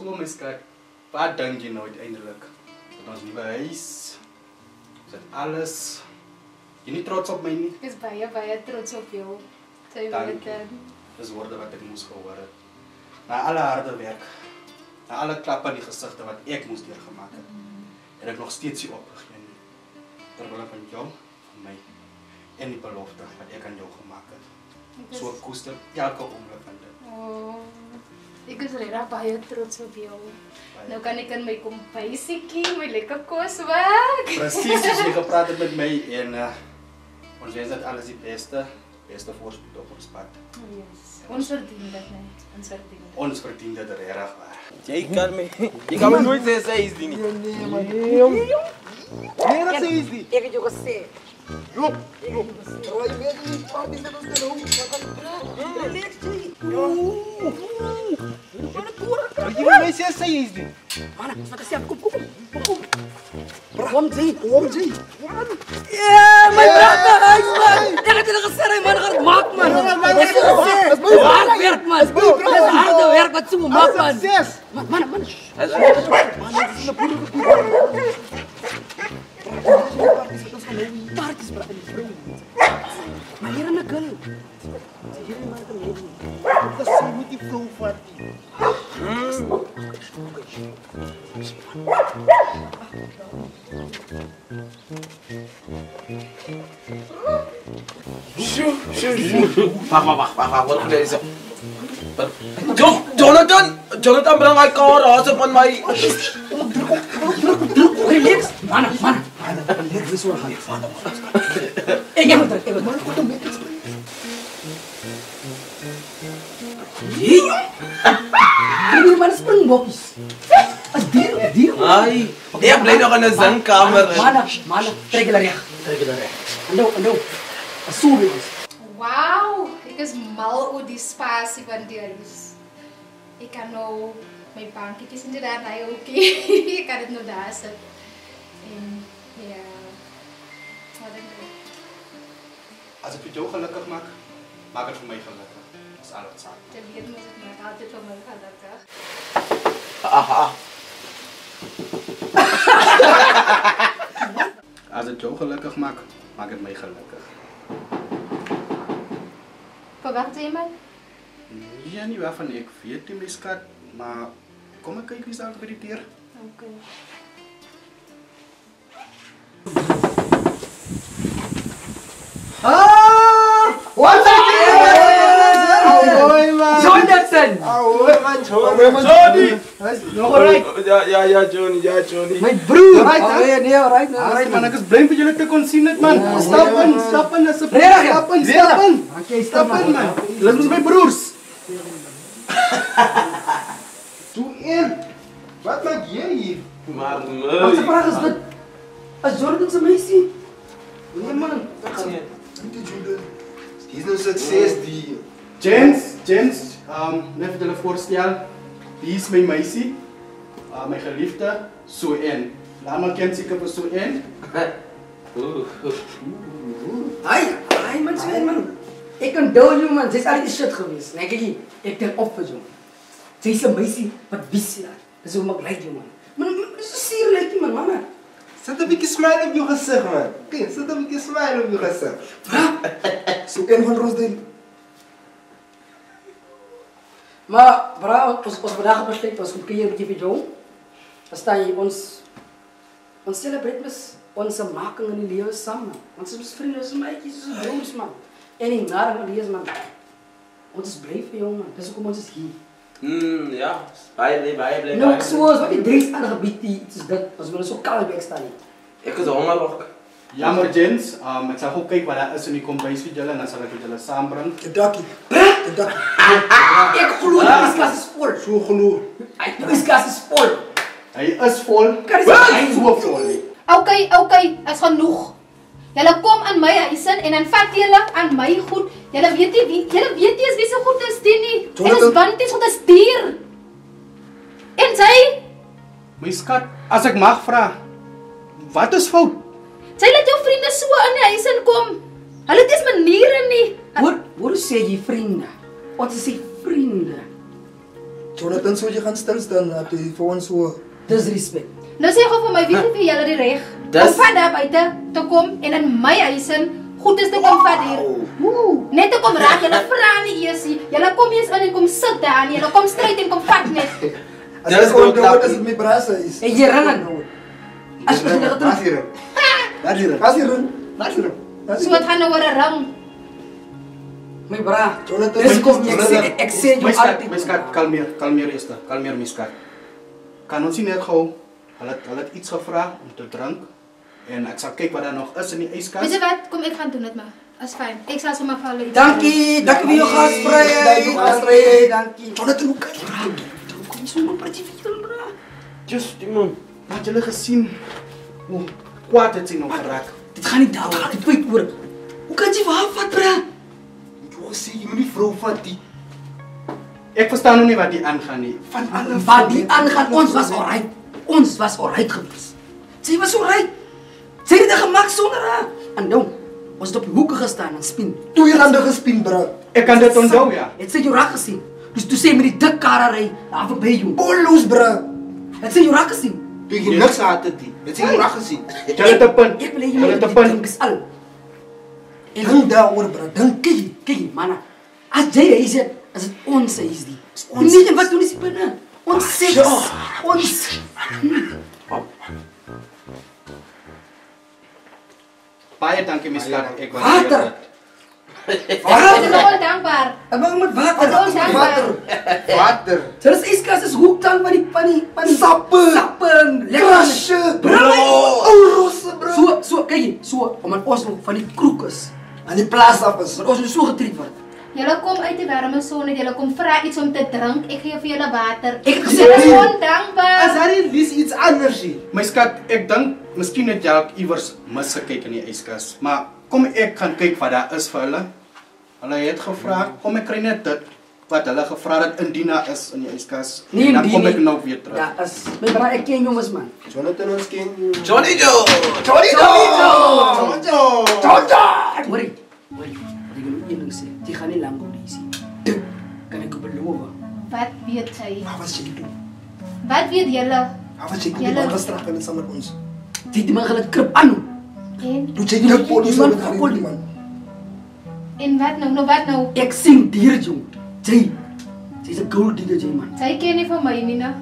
So, my skat. Wat dink jy nou uiteindelik? Dat ons nuwe huis. Is dit alles? Jy nie trots op my nie? Ek is baie trots op jou. Sy weet dit. Dis woorde wat ek moes gehoor het. Na alle harde werk, na alle klappe in die gesigte wat ek moes deurgemaak het, en ek nog steeds nie opgegee nie. Terwille van jou, van my, en die belofte wat ek aan jou gemaak het. So ek koester elke oomblik van dit. Oh, ek is regtig baie trots op jou. Nou kan ek in my kombuisiekie my lekker kos maak. Presies soos jy gepraat het met my en ons wens dat alles die beste voorspoed op ons pad. Yes. Ons verdien dit, nee. Ons verdien dit. Ons verdien dit regtig waar. Jy kan my nooit sê sy is die nie. Nee, man. Nee, dat sy is die. Ek het jou gesê. Loop. Jy weet nie, parties met ons te doen. Relax, jy. Jy moet my sê sy is die. Mana, wat is jy? Kom. Kom, jy. Ja, my brother, huis, man. Ek het julle gesê, man, gaan maak, man. Dis hard werk, man. Dis harde werk wat so maak, man. Man. Parties, brother. Maar hier aan 'n girl. Hier aan 'n lady. Dat sy moet die vrou vat. Wacht, wat gebeurt er? Jonathan, breng my kar asop van my. Relax, man. Relax, dis oor gaan. Ek moet terug. Hier man springbokkies. As dier. Ai, ek bly nog in 'n zingkamer. Man, trek hulle reg. Hallo. Sorry. Wow, ek is mal oor die spasie van die huis. Ek kan nou my bankietjies inderdaad daai ookie. Ek kan dit nou daar sit. En ja. Wat dink jy? As ek vir jou gelukkig maak, maak dit vir my gelukkig. Dis al wat saak. Jy weet mos ek maak altyd vir my gelukkig. As dit jou gelukkig maak, maak dit my gelukkig. Verwag jy my? Nee, nie waarvan ek weet nie, my skat, maar kom ek kyk wie's daar by die deur. Okay. Wat is Jonathan! Johnny! Ja, Johnny. My broer. Alright. Alright man, ek is bly vir julle te kon sien dit man. Stap in asseblief. Reg. Stap in. Okay, Stap in man. Julle is my broers. Toe een. Wat maak jy hier? Maar Wat 'n vraag is dit? As Jordan se meisie? Nee man, Dis nou sukses die. Gents, net vir julle voorstel. Hier is my meisie. My geliefde, Soen. Laat maar ken seker vir Soen. Ai man. Ek kan dou jou man, dis al die shit gewees. Nee, kyk, ek tel op vir jou. Sy's 'n meisie wat visie het. Dis hoe maak lyk jou man. Man, dis so sierlik man. Sit 'n bietjie smile op jou gesig man. Kyk, sit 'n bietjie smile op jou gesig. So een van Rosdale. Maar bra, ons vandag besluit ons kom kuier 'n bietjie vir jou. Verstaan jy ons celebrate ons making in die lewe saam. Ons is vriende, ons maatjies, ons broers man. En die nare van die is man. Ons is bly vir jou man. Dis hoekom ons is hier. ja, baie bly. Nou ek soos wat die drinks aangebied het, is dit ons wil so kalm wegstaan nie. Ek is honger ook. Jammer gents, ek sal gou kyk wat daar is in die kombuis vir julle en dan sal ek dit julle saambring. Kedakkie. Ek glo die yskas is vol. So glo. Die yskas is vol. Hy is vol. Kan jy Hy is so vol. Okay, is genoeg. Julle kom aan my huis in en dan vat julle aan my goed. Julle weet nie wie se goed is dit nie. En ons banties goed is dier. En sy, My skat, as ek mag vra, wat is fout? sy laat jou vriende so in die huis inkom. Hulle het nie maniere nie. Hoor sê jy vriende. Ons is die vriende. Jonathan, sou jy gaan stilstaan dat jy vir ons so Disrespect. Nou sê gou vir my, wie gee vir julle die reg om van daar buite te kom en in my huis in goed is te kom vat hier. Net te kom raak, julle vra nie eers nie. Julle kom eers in en kom sit daar nie. Julle kom stryd en kom vat net. As jy gewoon dood as dit my brasa is. En jy ring nou. As jy dit Laat hier. Laat hier. Laat hier. Laat hier. So wat gaan nou oor 'n ring? My bra. Jonathan, Dis kom ek sê jou altyd. My skat, kalmeer eers. Kalmeer my skat. Kan ons nie net gou hulle het iets gevra om te drink en ek sal kyk wat daar nog is in die yskas. Weet jy wat? Kom ek gaan doen dit maar. Is fyn. Ek sal sommer vir hulle iets. Dankie vir jou gasvryheid. Dankie. Jonathan, hoe kan jy? Kom jy sommer praat jy vir bra. Just die man. Wat julle gesien hoe kwaad het sy nog geraak. Dit gaan nie daaroor, dit twyk oor. Hoe kan jy vir haar vat, bra? Jy sê jy moet nie vrou vat die. Ek verstaan nou nie wat hier aangaan nie. Van alle Wat die aangaan, ons was alright. Ons was alright gewees. Sy was alright. Sy het dit gemaak sonder haar. En nou, ons het op die hoeke gestaan en spin. 2 rande gespien, bro. Ek kan dit onthou, ja. Het sy jou raak gesien? Dus toe sê met die dik karre daar verby jou. Bolloos, bro. Het sy jou raak gesien? Jy het niks gehad dit. Het sy jou reg gesien. Jy het 'n punt. Ek wil hê jy Jy moet het 'n dit punt. dink is al. En Dink daaroor, bro. Dink. kyk, manne. As jy huis het, is dit ons huis die. Ons nie wat doen is die binne. Ons sê ons. Baie dankie my skat. Ek Water. Ek is nogal dankbaar. En maar met Ons water. dankbaar. Water. Dit is yskas is hoektang van die Sappe. sappe. Krasje. Bro. Ou rosse, bro. So kyk jy, so omdat ons nog van die kroeg is. Aan die plaas af is. Maar ons moet so getrek word. Julle kom uit die warme son en julle kom vra iets om te drink. Ek gee vir julle water. Ek het gesê, Julle is As ondankbaar. daar is iets anders hier. My skat, ek dink miskien het jy iewers misgekyk in die yskas, maar kom ek gaan kyk wat daar is vir hulle. Hulle het gevra, kom ek kry net dit wat hulle gevra het indien daar is in die yskas. Nee, En dan indien kom ek nie. nou weer terug. Ja, as my bra ek ken jongens man. Jonathan ons ken. Johnny Joe! Hoorie. Ek wil een ding sê. Jy gaan nie lank op die sien. Dit kan ek jou beloof. Wat weet sy? Wat was jy doen? Wat weet julle? Wat was jy doen? Julle- Wat was straf en saam met ons? Jy het die man gelaat krip aan. En Doe jy nie die polisie man met van die polisie. man? wat nou? Nou wat nou? Ek sien dier jong. Sy's 'n gold digger jy man. Sy ken nie van my nie, né?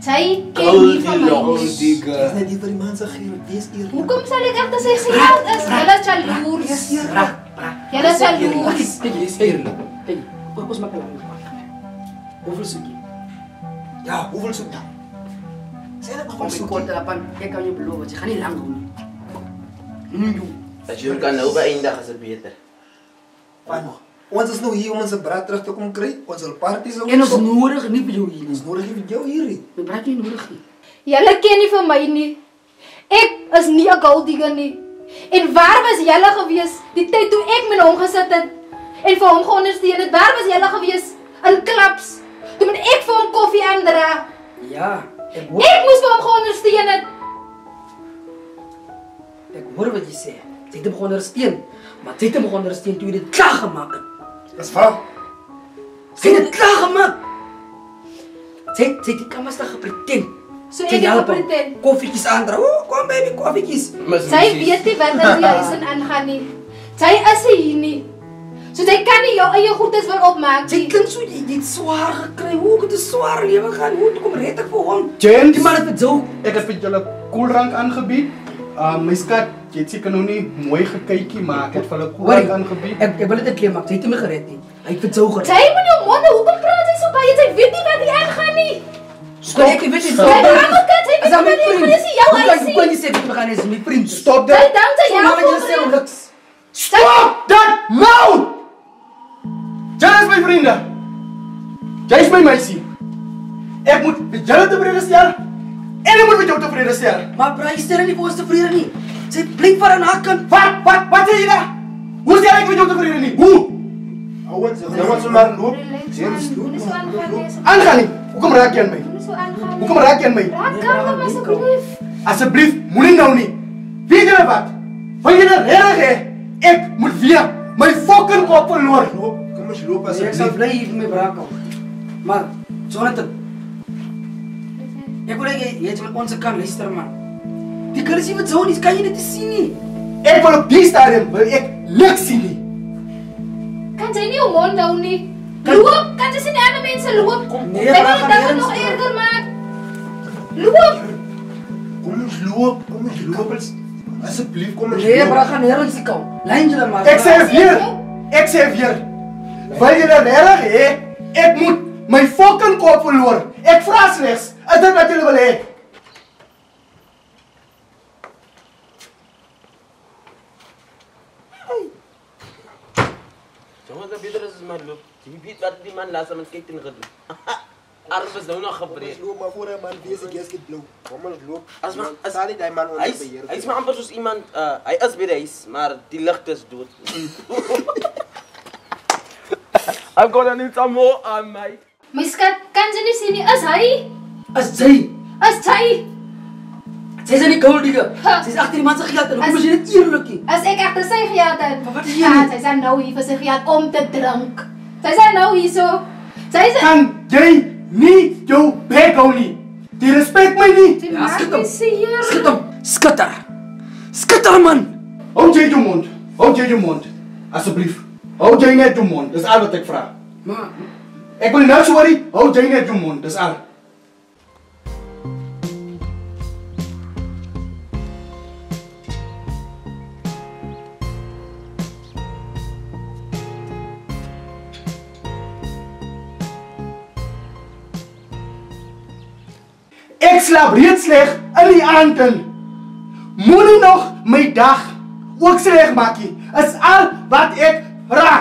Sy ken nie van my nie. Dis net die vir die man se geel. Dis eer. Hoekom sal ek agter sy geld is? Julle is jaloers. Bra. Julle is jaloers. Kyk, dis eerlik. Kyk, ons maak lang. Hoeveel soek jy? Ja, hoeveel soek jy? Sê net Kom gewoon ek soek. kort lapan. Ek kan jou beloof, jy gaan nie lank hou nie. Jong. As jy kan nou beëindig is dit beter. Ons is nou hier om ons brat terug te kom kry. Ons wil parties hou. En ons nodig nie vir jou hier nie. Ons nodig vir jou hier. My bra nie nodig nie. Julle ken nie van my nie. Ek is nie 'n gold digger nie. En waar was julle gewees die tyd toe ek met hom gesit het en vir hom geondersteun het? Waar was julle gewees in klubs? Toe moet ek vir hom koffie aandra. Ja, ek hoor Ek moes vir hom geondersteun het. wat jy sê. Jy het hom geondersteun, maar jy het hom geondersteun toe jy dit klaar gemaak het. Dis waar. Sy het dit klaar gemaak. Sy het die kamers daar gepretend. So ek het gepretend. Koffietjies aandra. O, kom baby, koffietjies. Sy weet nie wat in die huis aangaan nie. Sy is hier nie. So sy kan nie jou eie goedes wil opmaak Sy nie. klink so jy het swaar gekry. Hoe het 'n swaar lewe gaan? Hoe kom red ek vir hom? James, Die man het met jou. ek het vir julle koeldrank aangebied. My skat, jy het seker nog nie mooi gekykie, maar ek het vir hulle koeldrank aangebied. Ek wil dit klein maak. Sy het my gered nie. Hy het met jou gered. Sy moet jou mond, hoekom praat sy so baie? Sy weet nie wat hier aangaan nie. Stop. Ek weet nie. Sy het almal kat, sy weet nie wat hier aangaan is. Jou Hoe huisie. kan jy sê vir my gaan is my vriend? Stop Sy dit! dink sy Jy help moet sê om hom. niks. Stop dat mouth! Julle is my vriende. Jy is my meisie. Ek moet met julle tevrede stel en ek moet met jou tevrede stel. Maar bra, jy stel nie vir ons tevrede nie. Sy blik vir aan haar kant. Wat sê jy daar? Hoe stel ek met jou tevrede nie? Hoe? Ouens maar loop. James, doen so aangaan nie. Aangaan nie. Hoekom raak jy aan my? Doen so aangaan. Hoekom raak jy aan my? Raak kan hom asseblief. Asseblief, moenie nou nie. Weet julle wat? Wil julle regtig hê ek moet weer my fucking kop verloor? Loop. Kom ons loop Ek sal asseblief. bly hier met my bra kom. Maar Jonathan, Ek wil jy het met ons kan luister man. Die kinders wat zo nie, kan jy dit sien nie. Ek wil op die stadium wil ek niks sien nie. Kan sy nie jou mond hou nie? Loop, kan jy sien die ander mense loop? Nee, Sy maar wil gaan dit hier nog ons- erger maak. Loop! Kom ons loop. Asseblief, kom ons Nee, loop. bra, gaan nêrens die kou. Lyn julle maar. Ek sê weer. Wil jy nou regtig hê ek moet my fucking kop verloor? Ek vra slegs, is dit wat julle wil hê? Jongens, dat beter is maar loop. Je weet wat die man laatst aan mijn skate in gedoen. Arm is nou nog gebreed. Loop maar voor 'n man, deze gasket blou. Kom ons loop. As Sal die man onder beheer. Hij is maar amper soos iemand, hij is bij de huis, maar die licht is dood. I've got a new some more on my. My skat, kan sy nie sien nie? Is hy? As jy, Is sy? sy is in die gold digger. Ha. Sy is agter die man se geld en hoekom is jy dit eerlik nie? As ek agter sy geld het. Maar wat is jy Ja, nie? sy is nou hier vir sy geld om te drink. Sy is nou hier so. Sy is... Kan jy nie jou bek hou nie? Die respect my nie. Sy Ja, maak skit my hom. seer. Skit hom. Skitter. Skitter man. Hou jy jou mond. Asseblief. Hou jy net jou mond. Dis al wat ek vra. Maar Ek wil niks worry. Hou jy net jou mond. Dis al. Ek slaap reeds sleg in die aand in. Moenie nog my dag ook sleg maak nie. Is al wat ek vra.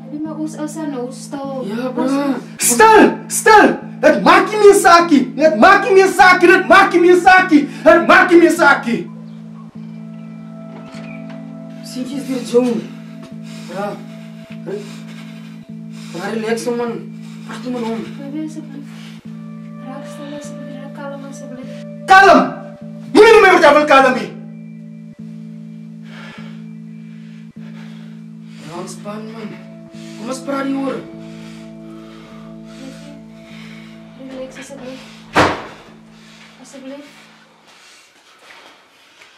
Nee, maar ons is nou stil. ja, bra. Stil. Dit maak nie meer saakie. Dit maak nie meer saakie. Sien jy weer jong? Bra. Bra, relax man. Wag toe man hom. Baby, asseblief. Raak stil asseblief. Raak kalm asseblief. Kalm. Moenie nou meer kabel kalm nie. Ja, ontspan man. Kom ons praat hieroor. Relax asseblief. Asseblief.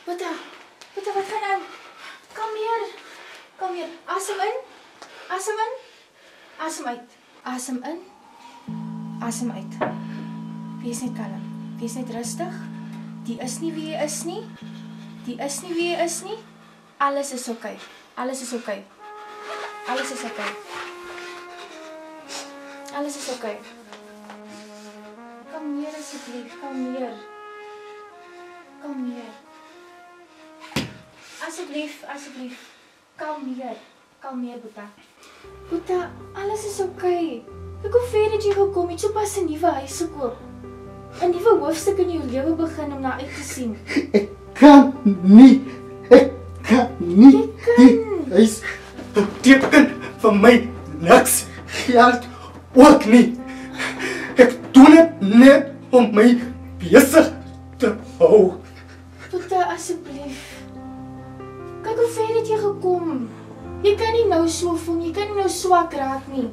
Buta, wat gaan nou? Kom hier. Asem in. Asem uit. Asem in. Asem uit. Wees net kalm. Wees net rustig. Die is nie wie jy is nie. Alles is oké. Alles is oké. Kom hier asseblief. Kom hier. Asseblief. Kalm hier, Boeta. Boeta, alles is oké. Kyk hoe ver het jy gekom. Jy het sopas 'n nuwe huis gekoop. 'n Nuwe hoofstuk in jou lewe begin om na uit te sien. Ek kan nie. Die huis beteken vir my niks. Geld ook nie. Ek doen dit net om my besig te hou. Boeta, asseblief. Kyk hoe ver het jy gekom. Jy kan nie nou so voel nie. Jy kan nie nou swak raak nie.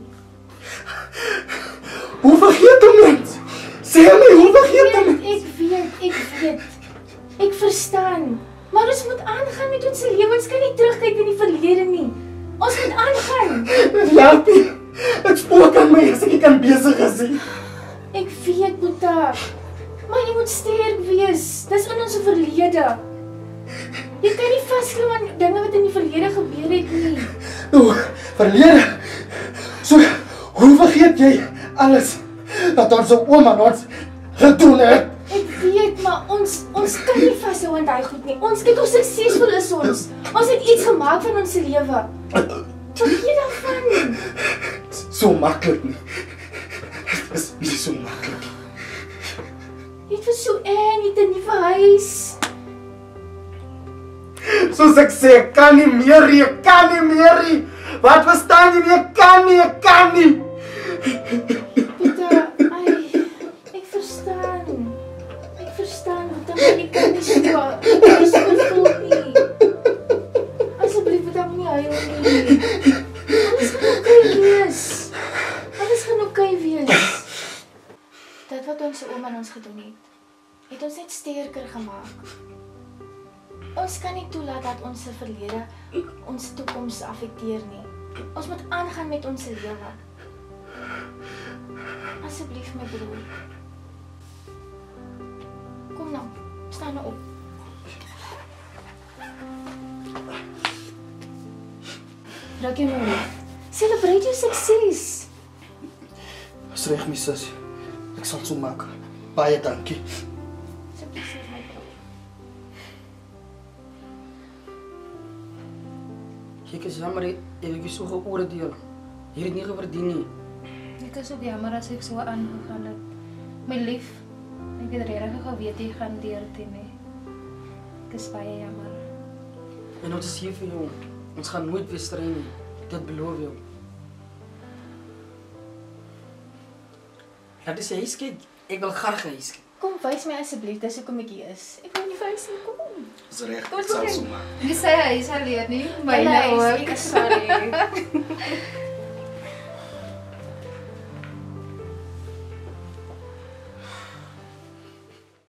Hoe vergeet 'n mens? Sê my, hoe vergeet 'n mens? Ek weet. Ek verstaan. Maar ons moet aangaan met ons lewens. Kan nie terugkyk in die verlede nie. Ons moet aangaan. Laat nie. Ek spook aan my as ek nie kan besig is nie. Ek weet, Boeta. Maar jy moet sterk wees. Dis in ons verlede. Jy kan nie vasklou aan dinge wat in die verlede gebeur het nie. Nou, verlede. So, hoe vergeet jy alles wat ons ouma aan ons gedoen het? Ek weet, maar ons kan nie vashou aan daai goed nie. Ons kyk hoe suksesvol is ons. Ons het iets gemaak van ons lewe. Vergeet daarvan. So maklik nie. Dit is nie so maklik. Jy het vir so en jy het 'n nuwe huis. Soos ek sê, ek kan nie meer nie. Wat verstaan jy nie? Ek kan nie. Boeta, ek verstaan, Boeta, maar ek kan nie so voel nie. Asseblief, Boeta, moenie huil nie. Alles gaan oké wees. Dit wat ons ouma en ons ons gedoen het ons net sterker gemaak. Ons kan nie toelaat dat ons verlede ons toekoms affekteer nie. Ons moet aangaan met ons lewe. Asseblief my broer. Kom nou, staan nou op. Raak jy my lief? Celebrate jou sukses. Is reg, my sussie. Ek sal so maak. Baie dankie. Asseblief my broer. Ek is jammer, ek het jou so geoordeel. Jy het nie gewerdien nie. Ek is ook jammer as ek so aangegaan het. My lief, ek het regtig geweet jy gaan deur dit nie. Ek is baie jammer. En ons is hier vir jou. Ons gaan nooit weer strei nie. Dit beloof jou. Laat is jy huis kyk. Ek wil graag huis kyk. Kom, wys my asseblief, dis hoekom ek hier is. Ek wil nie vir huis nie, kom. Is reg, ek sal so maak. Nie sy huis alleen nie, myne Julle ook. huis, ek is sorry.